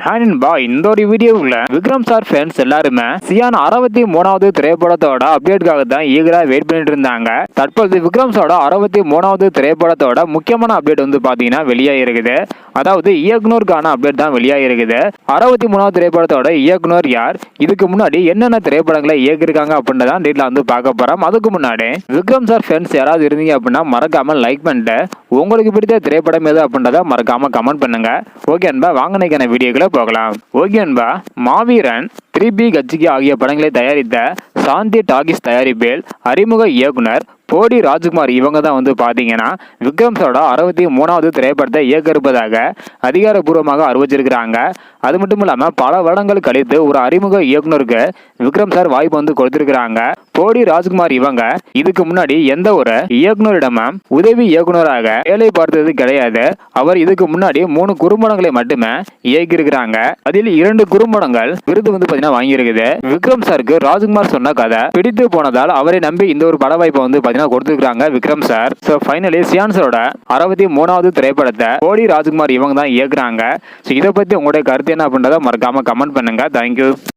நண்பா இந்த ஒரு வீடியோவில் விக்ரம் சார் ஃபேன்ஸ் எல்லாருமே சியான் 63வது திரைப்படத்தோட அப்டேட்டுக்காக தான் ஈகரா வெயிட் பண்ணிட்டு இருந்தாங்க. தற்போது விக்ரம் சாரோட 63வது திரைப்படத்தோட முக்கியமான அப்டேட் வந்து பாத்தீங்கன்னா வெளியாக இருக்குது. அதாவது இயக்குனருக்கான அப்டேட் தான் வெளியாக இருக்குது. 63வது திரைப்படத்தோட இயக்குனர் யார், இதுக்கு முன்னாடி என்னென்ன திரைப்படங்களை இயக்கிருக்காங்க அப்படின்றதான் டீட்டெயிலா வந்து பார்க்க போறோம். அதுக்கு முன்னாடி விக்ரம் சார் ஃபேன்ஸ் யாராவது இருந்தீங்க அப்படின்னா மறக்காம லைக் பண்ணிட்டு உங்களுக்கு பிடித்த திரைப்படம் எது அப்படின்றத மறக்காம கமெண்ட் பண்ணுங்க. ஓகே அன்பா, வாங்கின வீடியோக்களை போகலாம். ஓகே அன்பா, மாவீரன், 3B கட்சிக்கு ஆகிய படங்களை தயாரித்த சாந்தி டாகிஸ் தயாரிப்பில் அறிமுக இயக்குனர் போடி ராஜ்குமார் இவங்க தான் வந்து பார்த்தீங்கன்னா விக்ரம் சாரோட 63வது திரைப்படத்தை இயக்க இருப்பதாக அதிகாரப்பூர்வமாக அறிவிச்சிருக்கிறாங்க. அது மட்டும் இல்லாமல் பல வருடங்கள் கழித்து ஒரு அறிமுக இயக்குனருக்கு விக்ரம் சார் வாய்ப்பு வந்து கொடுத்திருக்கிறாங்க. போடி ராஜ்குமார் இவங்க இதுக்கு முன்னாடி எந்த ஒரு இயக்குனரிடமும் உதவி இயக்குனராக வேலை பார்த்தது கிடையாது. அவர் இதுக்கு முன்னாடி 3 குறும்படங்களை மட்டுமே இயக்கியிருக்கிறாங்க. அதில் 2 குறும்படங்கள் விருது வந்து பார்த்தீங்கன்னா வாங்கியிருக்குது. விக்ரம் சாருக்கு ராஜ்குமார் சொன்ன கதை பிடித்து போனதால் அவரை நம்பி இந்த ஒரு பட வாய்ப்பை வந்து பார்த்தீங்கன்னா கொடுத்துருக்காங்க Vikram sir. So finally Chiyaan சாரோட 63வது திரைப்படத்தை போடி ராஜ்குமார் இவங்க தான் இயக்குறாங்க. ஸோ இதை பற்றி உங்களுடைய கருத்து என்ன அப்படின்றத மறக்காம கமெண்ட் பண்ணுங்க. தேங்க்யூ.